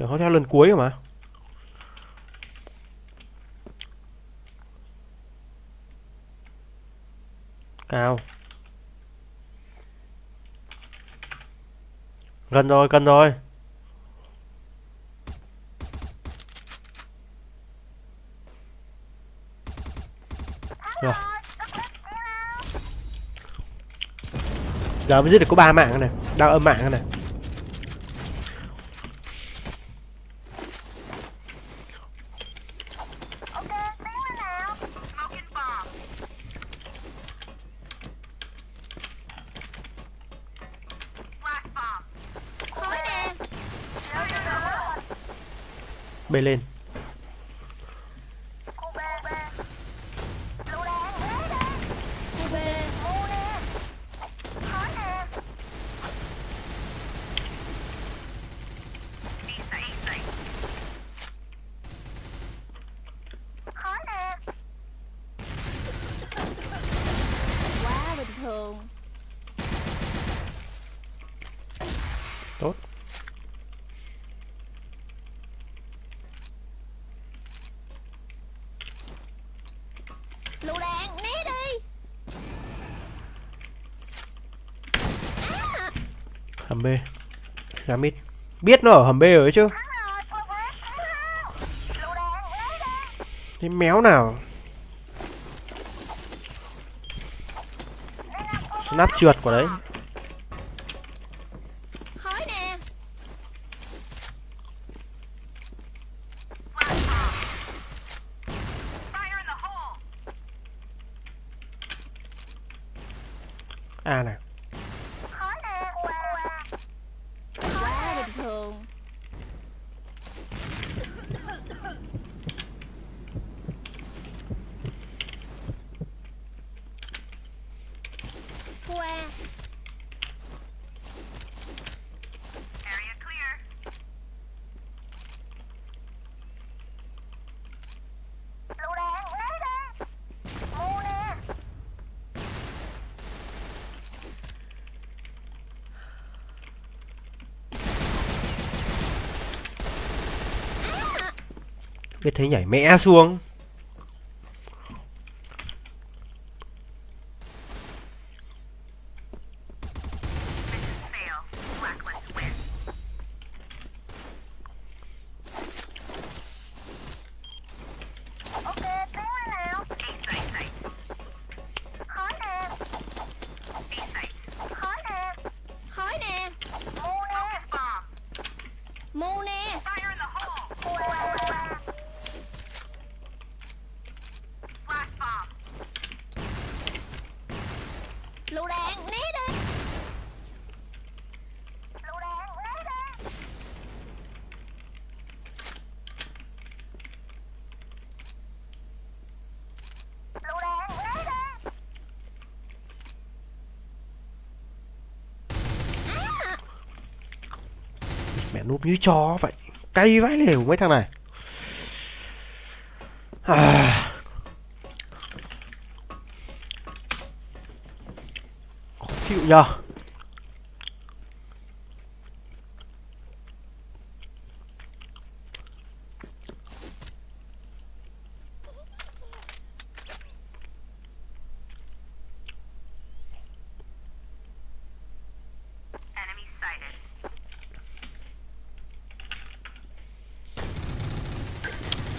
Tưởng nó theo lần cuối rồi mà. Cao. Gần rồi, gần rồi. Rồi. Giờ mới giết được có 3 mạng này, đang âm mạng này. Bê lên. Quá bình thường. Tốt. Lựu đạn, né đi. Hầm B. Ra mid. Biết nó ở hầm B rồi chứ. Thế méo nào. Snap trượt của đấy. Khói nè. A này. Quá bình thường. Qua. Biết thấy nhảy mẽ xuống. Khói nè. Mu nè. Lựu đạn, né đi. Mẹ núp như chó vậy. Cay vãi lều mấy thằng này. À. Khó chịu nhờ.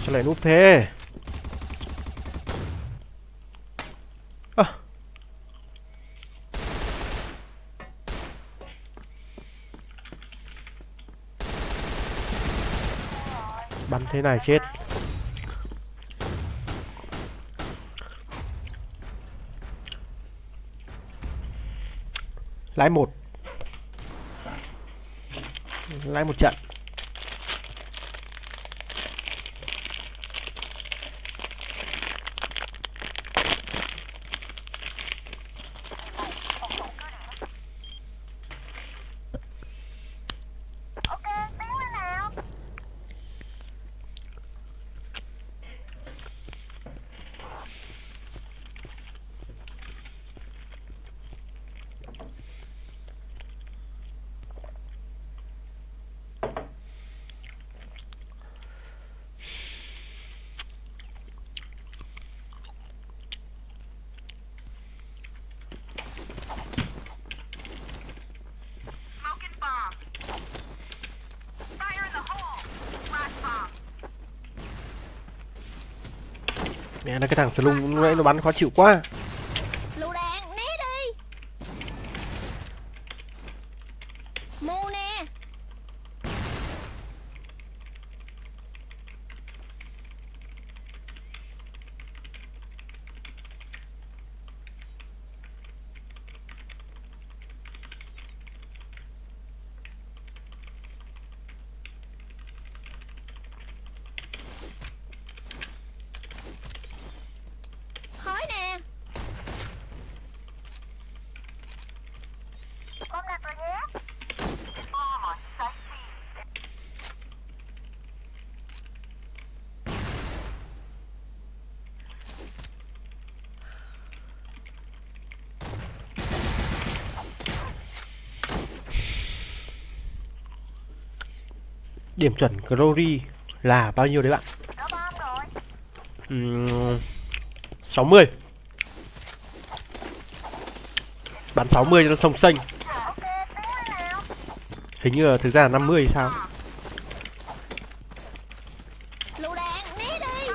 Sao lại núp thế? À. Bắn thế này chết. Lái một. Lái một trận. Mẹ nó cái thằng sờ lung nãy nó bắn khó chịu quá. Lựu đạn né đi. Mu nè. Khói nè. Con đặt rồi nhé. Điểm chuẩn Glory là bao nhiêu đấy bạn? 60. Bắn 60 cho nó sông xanh. Hình như là thực ra là 50 hay sao? Lựu đạn né đi.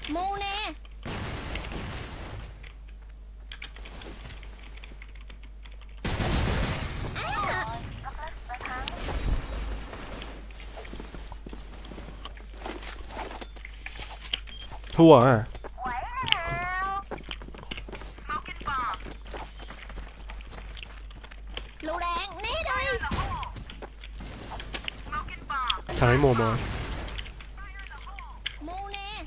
Mu nè. Thua à? Lựu đạn né đi. Thằng ấy mồm rồi. Mu nè.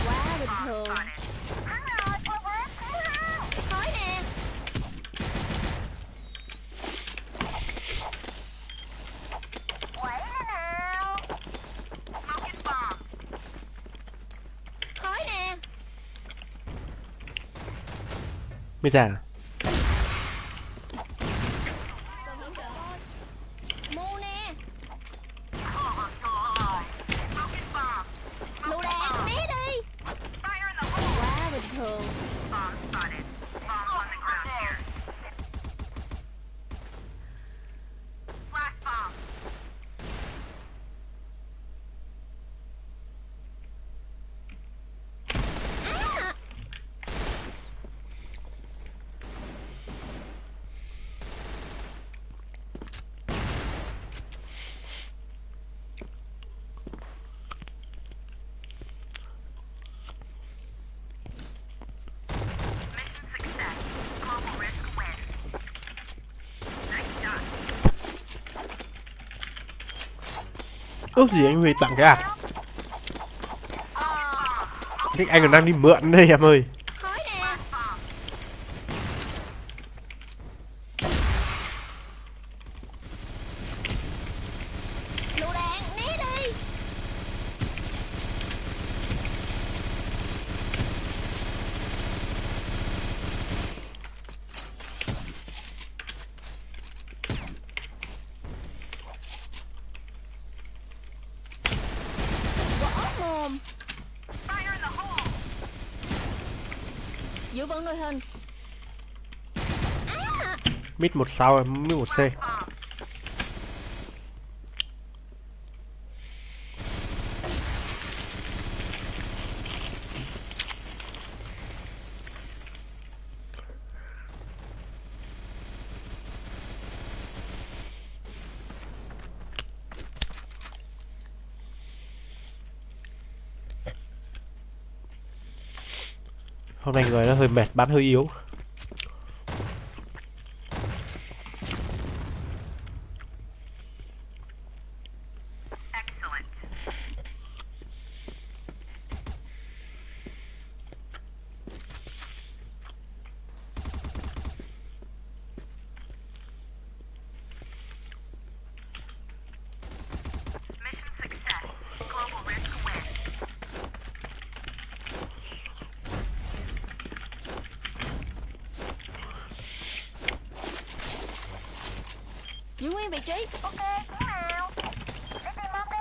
Quá bình thường. Khói nè. Khói nè. Mới ra. Mu nè. Lựu đạn né đi. Quá bình thường. Ước gì anh Huy tặng cái ạt. Thích anh còn đang đi mượn đây em ơi. Khói nè. Lựu đạn né đi. Võ mồm. Giữ vững đội hình. Mid 1 sao em, mid 1 C. Hôm nay người nó hơi mệt, bắn hơi yếu. giữ nguyên vị trí. Ok, thế nào? Đi tìm bom đi.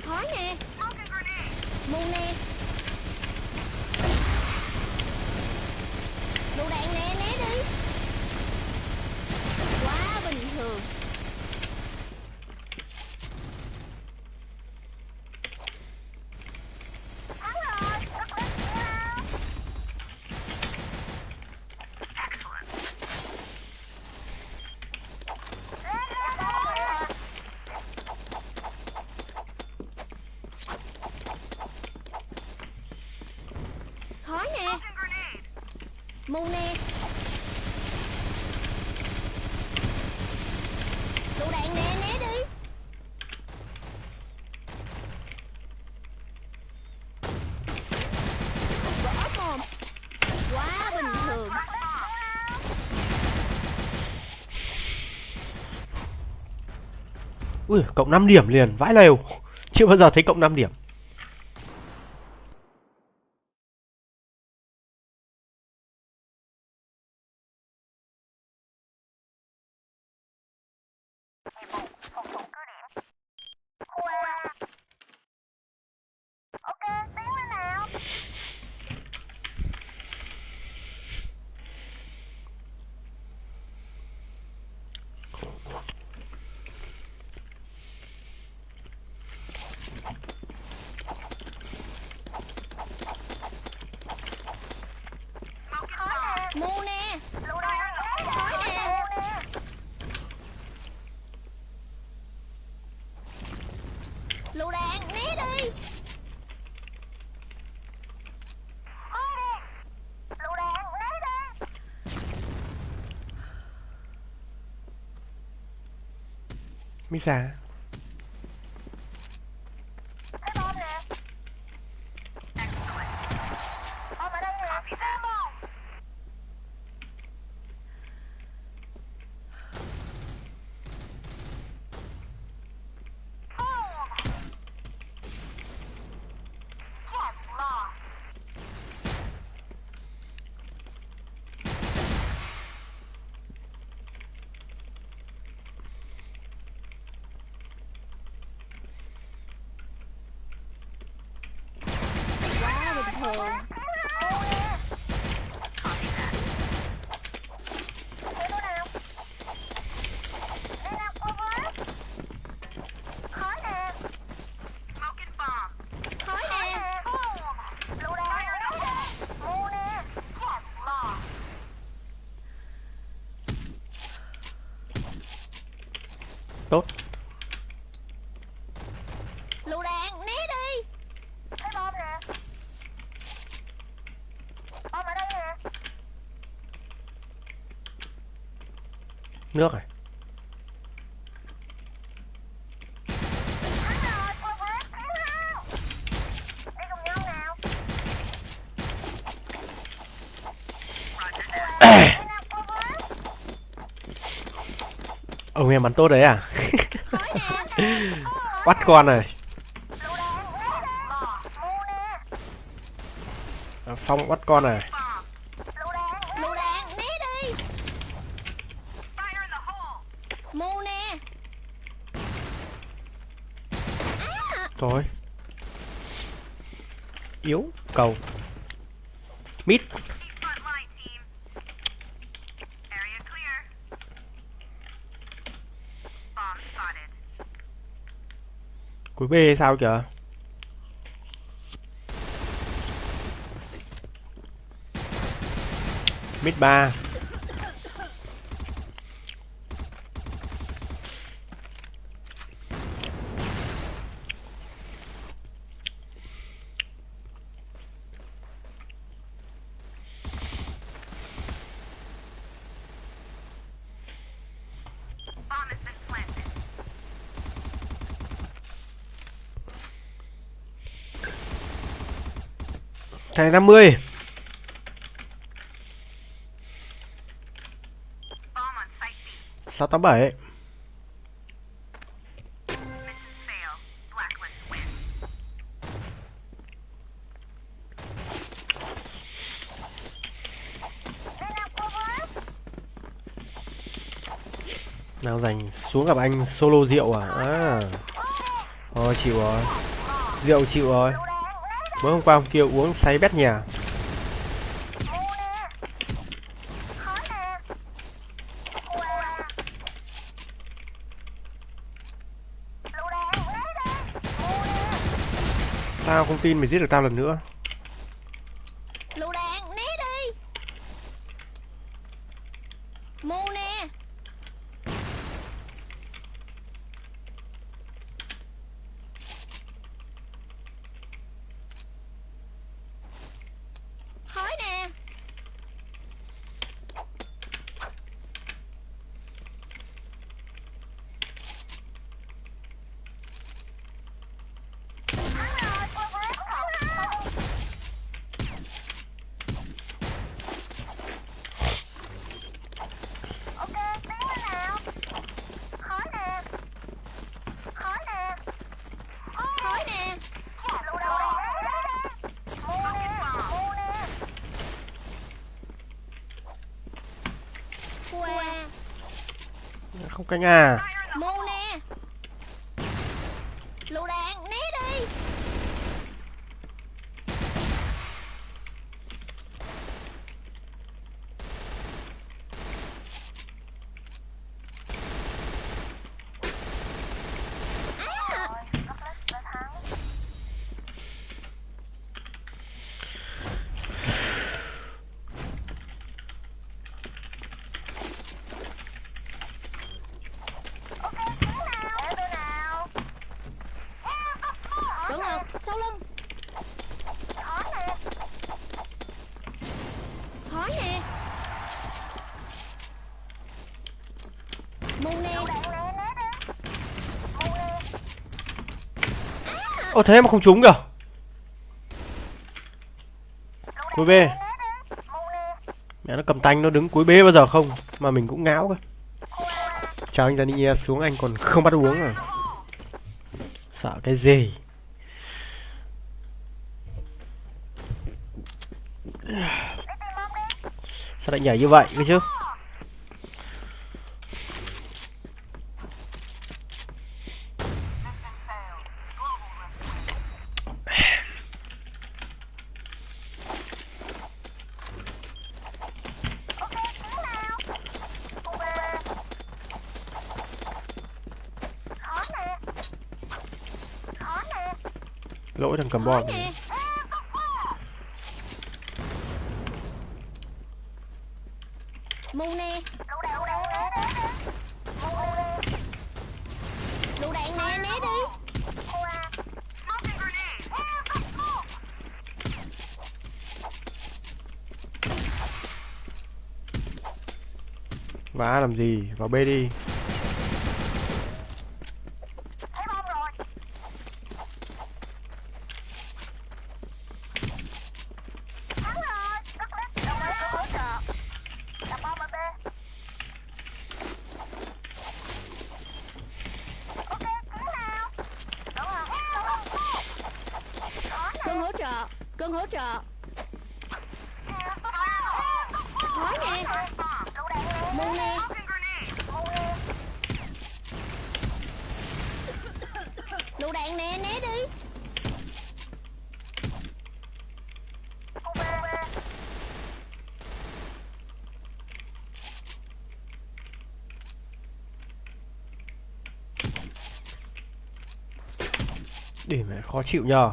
Khói nè. Mù nè. Lựu đạn nè, né đi. Quá bình thường. Khói nè. Mù nè. Lựu đạn nè, né đi. Vỡ mồm. Quá bình thường. Ui, cộng 5 điểm liền, vãi lều. Chưa bao giờ thấy cộng 5 điểm. Ok, tiến lên nào. Mù nè. Khói nè. Lựu đạn, né đi. Lựu đạn, né đi. Misa. Cái bom nè. Bom ở đây nè. Quá bình thường. Khói nè. Khói nè. Lựu đạn. Mù nè. Tốt. Lựu đạn, né đi. Cái bom nè. Bom ở đây nè. Nước này. Thắng rồi, progress thắng nào. Đi cùng nhau nào. Ông em bắn tốt đấy à? Khói nè. Bắt con này. Lựu đạn, né đi. Mù nè. Phong bắt con này. Lựu đạn, né đi. Mù nè. Thôi. Yếu. Cầu. Mít. Cuối B sao kìa? Mid 3. Thầy 50. Sáu tám bảy. Nào dành xuống gặp anh solo rượu à? À. Thôi chịu rồi. Rượu chịu rồi. Mới hôm qua hôm kia uống say bét nhà. Tao không tin mày giết được tao lần nữa. Lựu đạn, né đi. Mu nè. Khói nè. Khói nè. Qua. Không canh à? Mu nè. Lựu đạn, né đi. Cẩn thận, sau lưng. Khói nè. Mu nè. Ô thế mà không trúng kìa. Cuối B. Mẹ nó cầm tanh nó đứng cuối B bao giờ không. Mà mình cũng ngáo cơ. Chào anh Danny xuống anh còn không bắt uống à. Sợ cái gì. Sao lại nhảy như vậy cơ chứ. Lỗi thằng cầm bom. Nè. Mu nè. Lựu đạn nè, né đi. Vá làm gì, vào B đi. Cân hỗ trợ, cân hỗ trợ. Khói nè. Mu nè. Lựu đạn nè, né đi. Để mẹ khó chịu nhờ.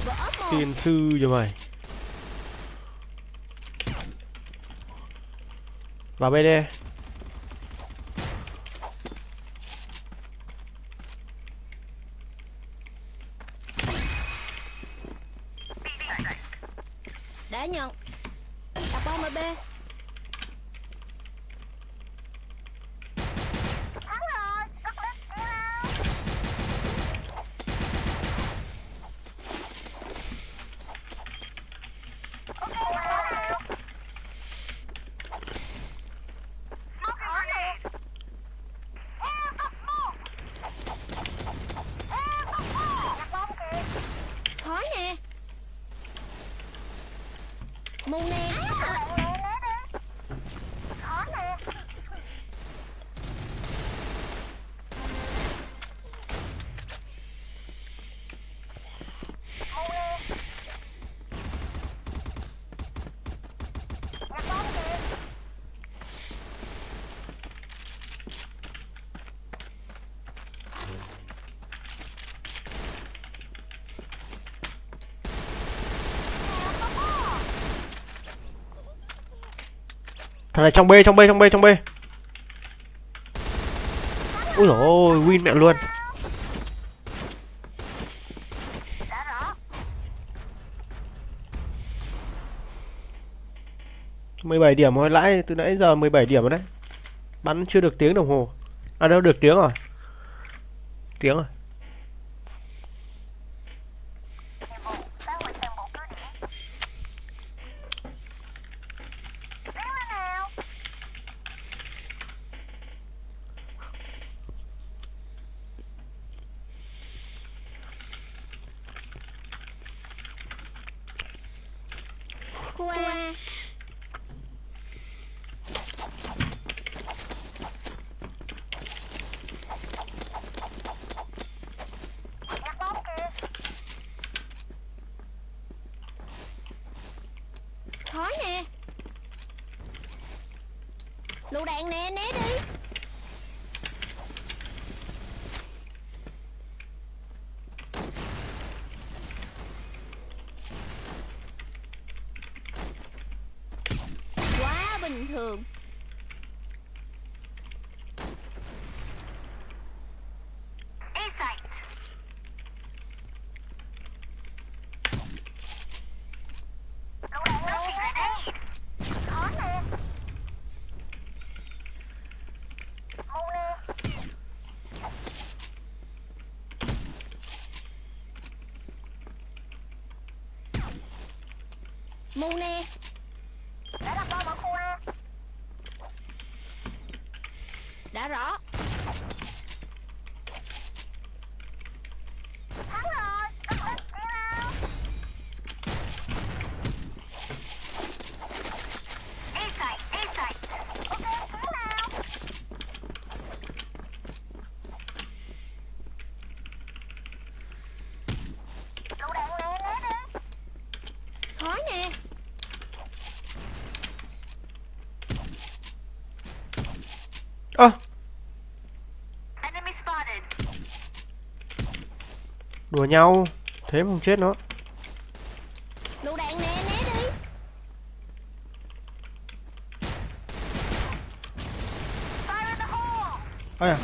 Vỡ một. Tiên sư cho mày. Vào B đi. Đã nhận. Đặt bom ở B. Khói nè. Mu nè. Thằng này trong B, trong B, trong B, trong B. Ui dồi ôi, win mẹ luôn. Đã rõ. 17 điểm hồi lãi, từ nãy giờ 17 điểm rồi đấy. Bắn chưa được tiếng đồng hồ. À đâu, được tiếng rồi. Tiếng rồi. Nhiệm vụ phá hủy toàn bộ cứ điểm. Tiến lên nào. Qua. Nhặt bom kìa. Thói nè. Lựu đạn nè, né đi. Quá bình thường. Mù nè. Đã đặt bom ở khu A. Đã rõ. Thắng rồi. Đi nào. A-site. Ok, tiến nào. Lựu đạn nè, né đi. Khói nè. Ơ, Enemy spotted. đùa nhau. Thế mà không chết nó. Lựu đạn nè, né đi. Fire in the hole. Ôi à.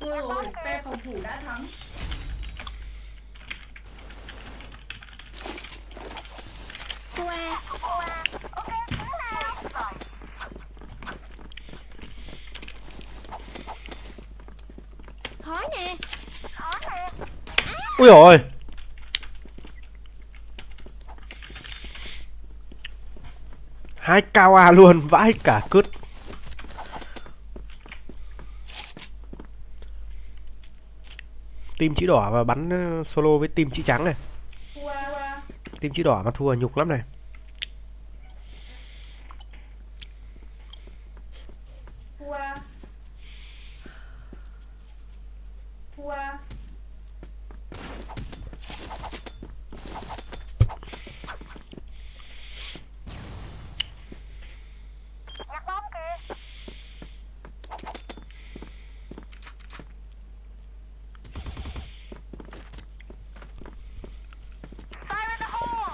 Thôi rồi, phe phòng thủ đã thắng. Qua. Ok, tiến nào. Khói nè. Khói nè. Ui dồi ôi. Hai cao A luôn, vãi cả cứt. Team chữ đỏ và bắn solo với team chữ trắng này. Qua. Team chữ đỏ mà thua nhục lắm này. Qua. Nhặt bom kìa. Fire in the hole.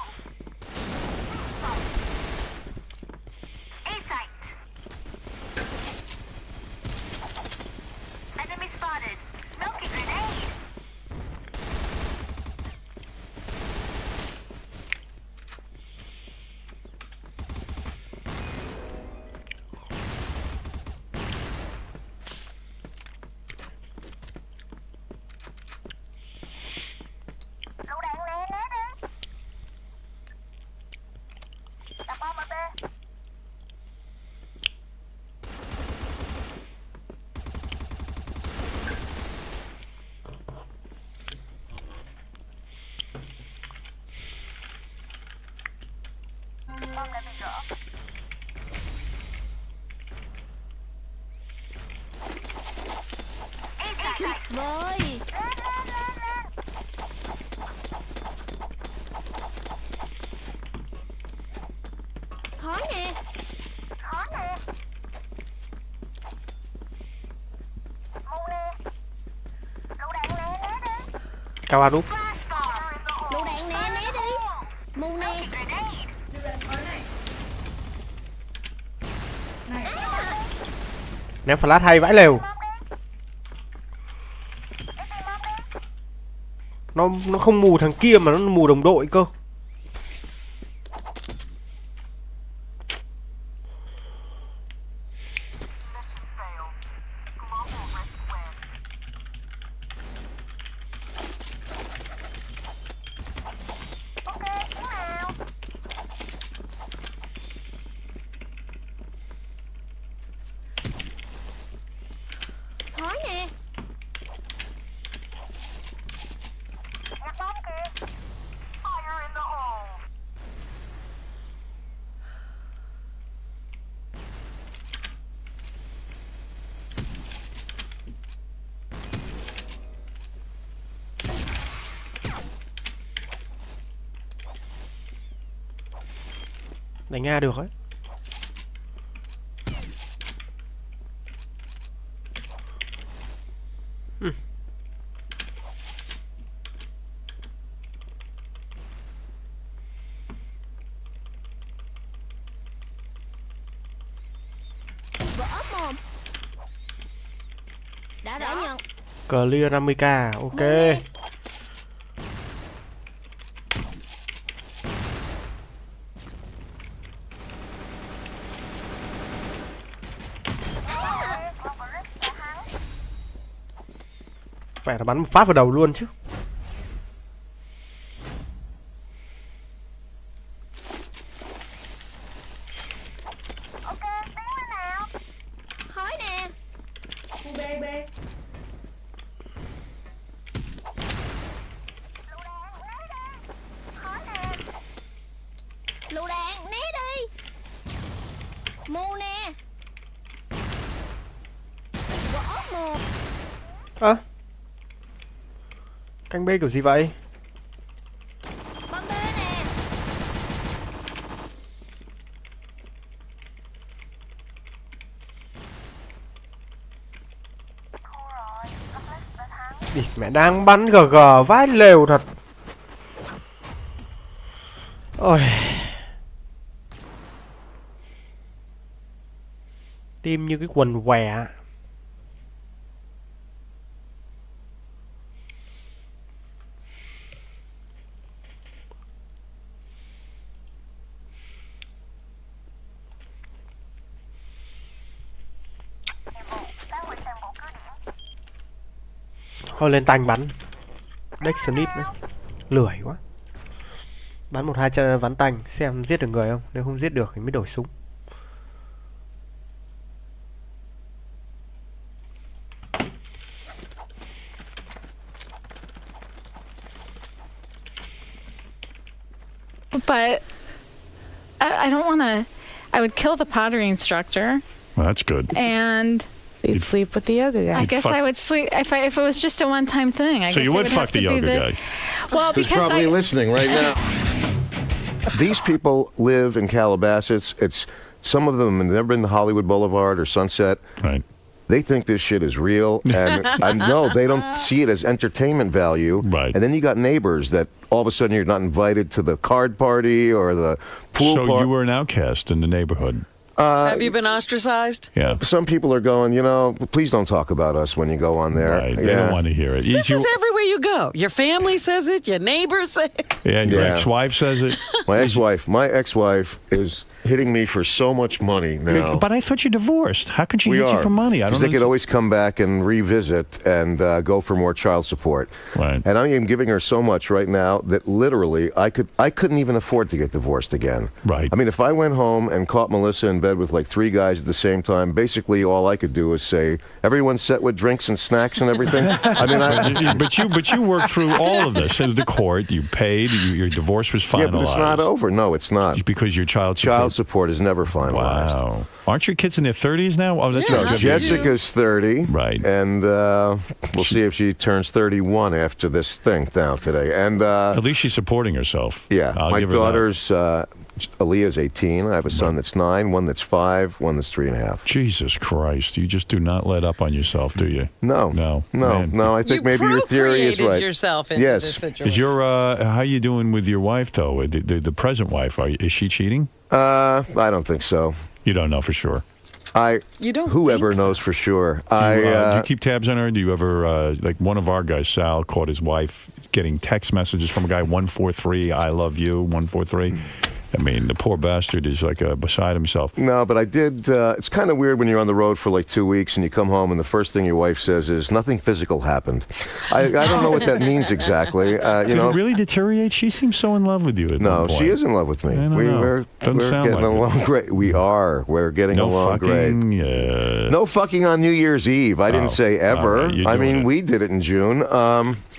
Bơi. Khói nè. Khói nè. Mù nè. Lựu đạn nè, né đi. Cao An úp. Lựu đạn nè, né đi. Mù nè. Lựu đạn khói này. Này. Ném flash hay vãi lều. Nó không mù thằng kia mà nó mù đồng đội cơ. Khói nè. Nhặt bom kìa. Fire in the hole. Đánh Nga được ấy. Vỡ mồm. Đã nhận. Clear 50k, ok. Vẻ là bắn một phát vào đầu luôn chứ. Ok, tiến lên nào. Khói nè. Khu B, B. Lựu đạn, né đi. Mù nè. Vỡ mồm. Ơ canh B kiểu gì vậy? Bom B nè. Đi mẹ đang bắn GG vãi lều thật. Ôi. Tim như cái quần què. Thôi lên tanh bắn Deck Snip nữa. Lười quá. Bắn 1-2 chân bắn tanh xem giết được người không. Nếu không giết được thì mới đổi súng. But I don't want to. I would kill the pottery instructor. Well, that's good. And You'd sleep with the yoga guy. I guess I would sleep if it was just a one-time thing. So you would fuck the yoga guy. Well, Who's because probably listening right now. These people live in Calabasas. It's some of them have never been to Hollywood Boulevard or Sunset. Right. They think this shit is real, and I know they don't see it as entertainment value. Right. And then you got neighbors that all of a sudden you're not invited to the card party or the pool So party. you were an outcast in the neighborhood. Have you been ostracized? Yeah. Some people are going, please don't talk about us when you go on there. Right. They don't want to hear it. This is everywhere you go. Your family says it. Your neighbors say it. Yeah, your Yeah. ex-wife says it. My ex-wife is hitting me for so much money now. But I thought you divorced. How could she We hit you are. for money? I don't Because they could understand. always come back and revisit and go for more child support. Right. And I am giving her so much right now that literally I couldn't even afford to get divorced again. Right. I mean, if I went home and caught Melissa in bed bed with like 3 guys at the same time. Basically, all I could do was say, "Everyone's set with drinks and snacks and everything." I mean, but you worked through all of this. The court, you paid, your divorce was finalized. yeah, but it's not over. No, it's not. Because your child support is never finalized. Wow. Aren't your kids in their 30s now? Oh, that's right. Jessica's 30. Right. And we'll see if she turns 31 after this thing down today. And at least she's supporting herself. Yeah. I'll my give her that. daughter's Aaliyah's 18. I have a son that's 9, one that's 5, one that's 3.5. Jesus Christ. You just do not let up on yourself, do you? No. I think maybe your theory is right. Yourself into this situation. Is your how you doing with your wife, though? The present wife, is she cheating? I don't think so. You don't know for sure. You don't Whoever think so? knows for sure. Do you keep tabs on her? Do you ever, like one of our guys, Sal, caught his wife getting text messages from a guy, 143, I love you, 143. I mean, the poor bastard is like beside himself. No, but I did. It's kind of weird when you're on the road for like 2 weeks and you come home and the first thing your wife says is, "Nothing physical happened." I don't know what that means exactly. Did it really deteriorate? She seems so in love with you. No, she is in love with me. We're getting along great. We are. We're getting along great. No fucking on New Year's Eve. I didn't say ever. I mean, we did it in June.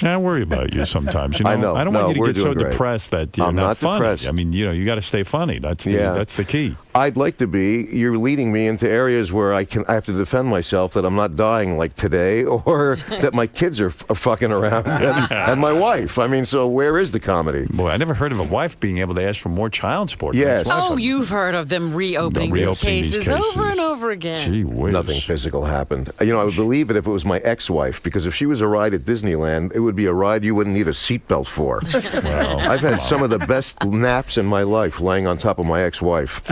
I worry about you sometimes. You know? I know. I don't want you to get so depressed that you're I'm not funny. depressed. I mean, you got to stay funny. That's the key. I'd like to be. You're leading me into areas where I have to defend myself that I'm not dying like today, or that my kids are fucking around, and my wife. I mean, so where is the comedy? Boy, I never heard of a wife being able to ask for more child support. Yes. Oh, you've heard of them reopening these cases over and over again. Gee whiz. Nothing physical happened. I would believe it if it was my ex-wife, because if she was a ride at Disneyland, it would be a ride you wouldn't need a seatbelt for. Well, I've had some of the best naps in my life laying on top of my ex-wife.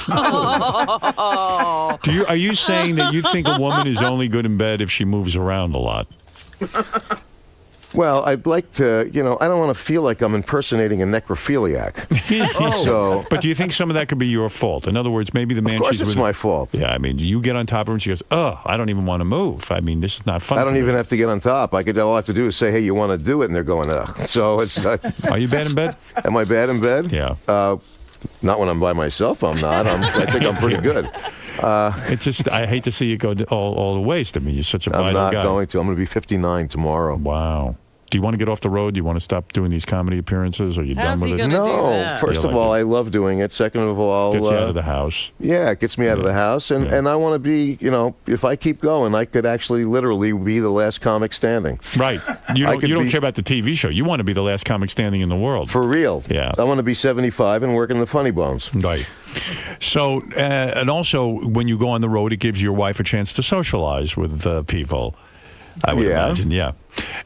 Are you saying that you think a woman is only good in bed if she moves around a lot? Well, I'd like to, I don't want to feel like I'm impersonating a necrophiliac. But do you think some of that could be your fault? In other words, maybe the man Of course she's it's with. my fault. Yeah, I mean, you get on top of her and she goes, "Oh, I don't even want to move. I mean, this is not fun." I don't for even me." have to get on top. All I have to do is say, "Hey, you want to do it?" And they're going, "Ugh." So it's. Are you bad in bed? Am I bad in bed? Yeah. Not when I'm by myself. I'm not. I think I'm pretty good. It's just I hate to see you go all the waste. I mean, you're such a vital I'm not guy. going to. I'm going to be 59 tomorrow. Wow. Do you want to get off the road? Do you want to stop doing these comedy appearances? Are you How's done with he it? gonna do No. that? First of all, I love doing it. Second of all, Gets you out of the house. Yeah, it gets me out of the house, and I want to be. If I keep going, I could actually literally be the last comic standing. Right. You don't care about the TV show. You want to be the last comic standing in the world. For real. Yeah. I want to be 75 and work in the Funny Bones. Right. So, and also, when you go on the road, it gives your wife a chance to socialize with people. I would imagine, yeah.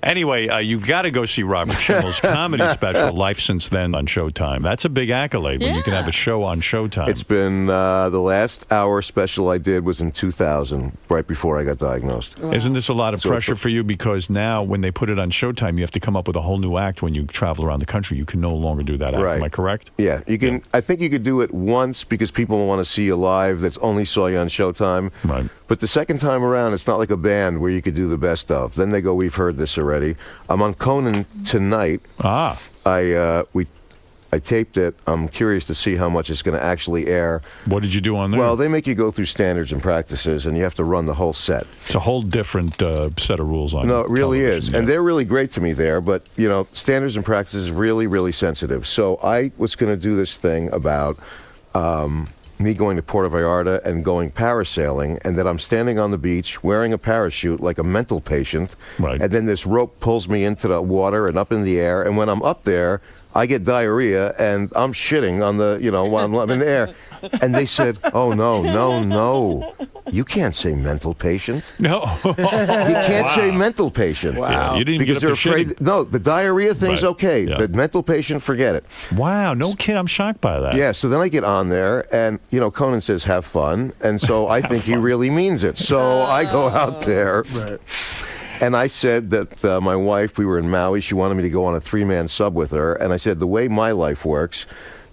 Anyway, you've got to go see Robert Schimmel's comedy special, Life Since Then, on Showtime. That's a big accolade when you can have a show on Showtime. It's been the last hour special I did was in 2000, right before I got diagnosed. Wow. Isn't this a lot of pressure for you? Because now, when they put it on Showtime, you have to come up with a whole new act when you travel around the country. You can no longer do that act. Right. Am I correct? Yeah, you can. I think you could do it once because people want to see you live that's only saw you on Showtime. Right. But the second time around, it's not like a band where you could do the best of. Then they go, "We've heard this already." I'm on Conan tonight. Ah. I taped it. I'm curious to see how much it's going to actually air. What did you do on there? Well, they make you go through standards and practices, and you have to run the whole set. It's a whole different set of rules on No, it really is. television, And they're really great to me there, but, standards and practices is really, really sensitive. So I was going to do this thing about me going to Puerto Vallarta and going parasailing, and that I'm standing on the beach wearing a parachute like a mental patient, Right. and then this rope pulls me into the water and up in the air, and when I'm up there, I get diarrhea, and I'm shitting on the, while I'm in the air. And they said, "Oh, no. You can't say mental patient. No. You can't say mental patient." Wow. Yeah, you didn't because get up they're to afraid. No, the diarrhea thing's Right. okay. Yeah. The mental patient, forget it. Wow, no kid. I'm shocked by that. Yeah, so then I get on there, and, Conan says, "Have fun." And so I think he really means it. So I go out there. Right. And I said that my wife, we were in Maui, she wanted me to go on a 3-man sub with her. And I said, the way my life works,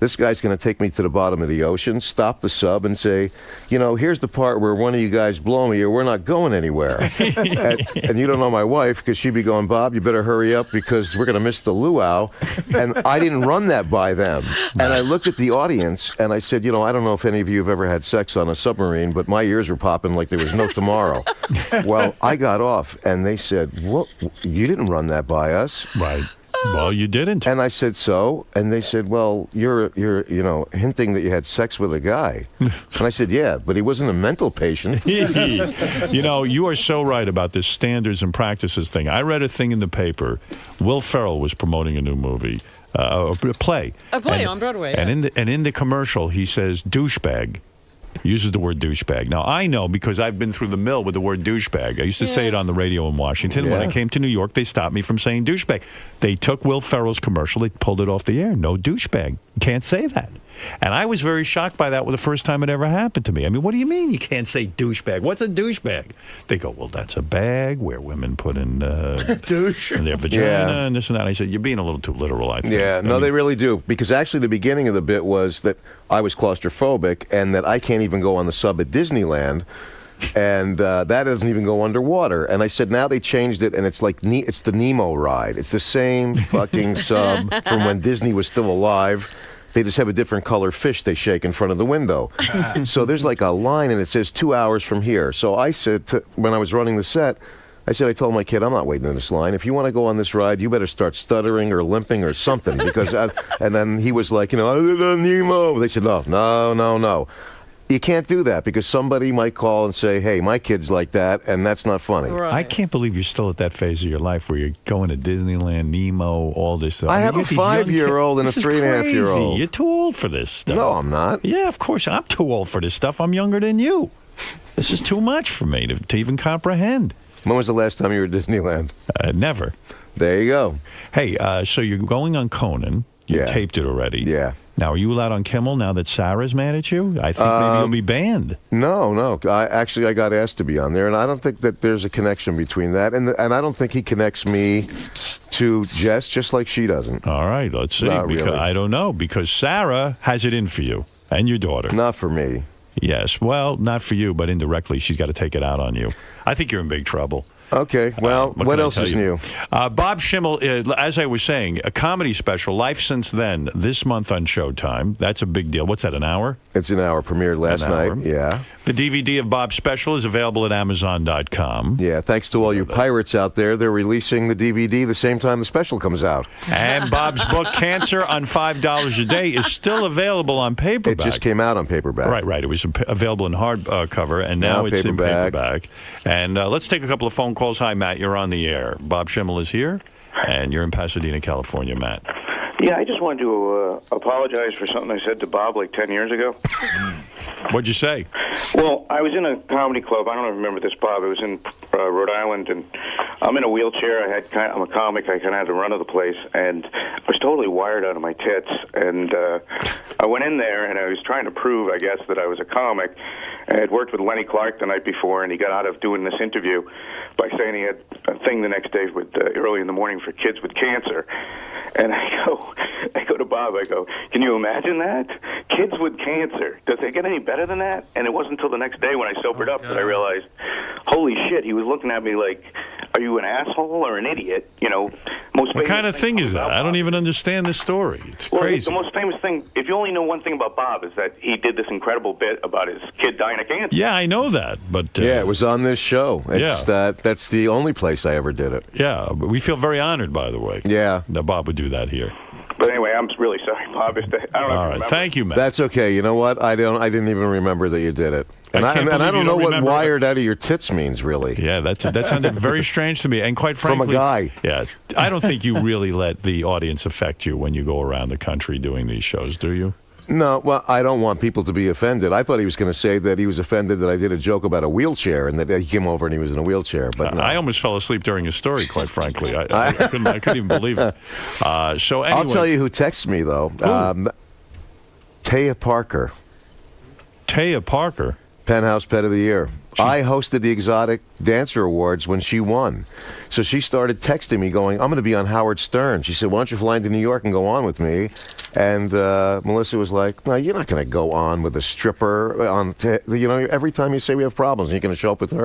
this guy's going to take me to the bottom of the ocean, stop the sub, and say, here's the part where one of you guys blow me or we're not going anywhere. and you don't know my wife because she'd be going, Bob, you better hurry up because we're going to miss the luau. And I didn't run that by them. And I looked at the audience and I said, I don't know if any of you have ever had sex on a submarine, but my ears were popping like there was no tomorrow. Well, I got off and they said, what? You didn't run that by us. Right. Well, you didn't. And I said, so? And they said, well, you're hinting that you had sex with a guy. And I said, yeah, but he wasn't a mental patient. You are so right about this standards and practices thing. I read a thing in the paper. Will Ferrell was promoting a new movie, a play. A play on Broadway. And in the commercial, he says douchebag. Uses the word douchebag. Now, I know because I've been through the mill with the word douchebag. I used to say it on the radio in Washington. When I came to New York, they stopped me from saying douchebag. They took Will Ferrell's commercial. They pulled it off the air. No douchebag. You can't say that. And I was very shocked by that the first time it ever happened to me. I mean, what do you mean you can't say douchebag? What's a douchebag? They go, well, that's a bag where women put in douche in their vagina and this and that. I said, you're being a little too literal, I think. Yeah, no, they really do. Because actually the beginning of the bit was that I was claustrophobic and that I can't even go on the sub at Disneyland. And that doesn't even go underwater. And I said, now they changed it, and it's like it's the Nemo ride. It's the same fucking sub from when Disney was still alive. They just have a different color fish they shake in front of the window. So there's like a line, and it says 2 hours from here. So I said, when I was running the set, I told my kid, I'm not waiting in this line. If you want to go on this ride, you better start stuttering or limping or something. And then he was like, I did a Nemo. They said, no. You can't do that because somebody might call and say, hey, my kid's like that, and that's not funny. Right. I can't believe you're still at that phase of your life where you're going to Disneyland, Nemo, all this stuff. I have a 5-year-old and a 3.5-year-old. You're too old for this stuff. No, I'm not. Yeah, of course. I'm too old for this stuff. I'm younger than you. This is too much for me to even comprehend. When was the last time you were at Disneyland? Never. There you go. Hey, so you're going on Conan. You taped it already. Yeah. Now, are you allowed on Kimmel now that Sarah's mad at you? I think maybe you'll be banned. No. I got asked to be on there, and I don't think that there's a connection between that. And I don't think he connects me to Jess, just like she doesn't. All right, let's see. Not because really. I don't know, because Sarah has it in for you and your daughter. Not for me. Yes, well, not for you, but indirectly, she's got to take it out on you. I think you're in big trouble. Okay, well, what else is new? Bob Schimmel, as I was saying, a comedy special, Life Since Then, this month on Showtime. That's a big deal. What's that, an hour? It's an hour. Premiered last night, yeah. The DVD of Bob's special is available at Amazon.com. Yeah, thanks to all you pirates out there. They're releasing the DVD the same time the special comes out. And Bob's book, Cancer on $5 a Day, is still available on paperback. It just came out on paperback. Right. It was available in hardcover, and now it's in paperback. And let's take a couple of phone calls. Hi, Matt. You're on the air. Bob Schimmel is here, and you're in Pasadena, California, Matt. Yeah, I just wanted to apologize for something I said to Bob like 10 years ago. What'd you say? Well, I was in a comedy club. I don't remember this, Bob. It was in Rhode Island, and I'm in a wheelchair. I'm a comic. I kind of had the run of the place, and I was totally wired out of my tits. And I went in there, and I was trying to prove, I guess, that I was a comic. I had worked with Lenny Clark the night before, and he got out of doing this interview by saying he had a thing the next day with early in the morning for kids with cancer. And I go to Bob, I go, can you imagine that? Kids with cancer. Does it get any better than that? And it wasn't until the next day when I sobered up that I realized, holy shit, he was looking at me like, are you an asshole or an idiot? What kind of thing is that? I don't even understand this story. It's crazy. The most famous thing, if you only know one thing about Bob, is that he did this incredible bit about his kid dying of cancer. Yeah, I know that, but yeah, it was on this show. That's the only place I ever did it. Yeah, but we feel very honored, by the way. Yeah, that Bob would do that here. But anyway, I'm really sorry, Bob. I don't know. All right, thank you, Matt. That's okay. You know what? I didn't even remember that you did it. And I don't know what wired out of your tits means, really. Yeah, that sounded very strange to me. And quite frankly, from a guy. Yeah, I don't think you really let the audience affect you when you go around the country doing these shows, do you? No, well, I don't want people to be offended. I thought he was going to say that he was offended that I did a joke about a wheelchair and that he came over and he was in a wheelchair. But no. I almost fell asleep during his story, quite frankly. I couldn't even believe it. So anyway. I'll tell you who texted me, though. Taya Parker. Taya Parker? Penthouse Pet of the Year. I hosted the Exotic Dancer Awards when she won. So she started texting me going, I'm going to be on Howard Stern. She said, why don't you fly into New York and go on with me? And Melissa was like, no, you're not going to go on with a stripper. Every time you say we have problems, you're going to show up with her.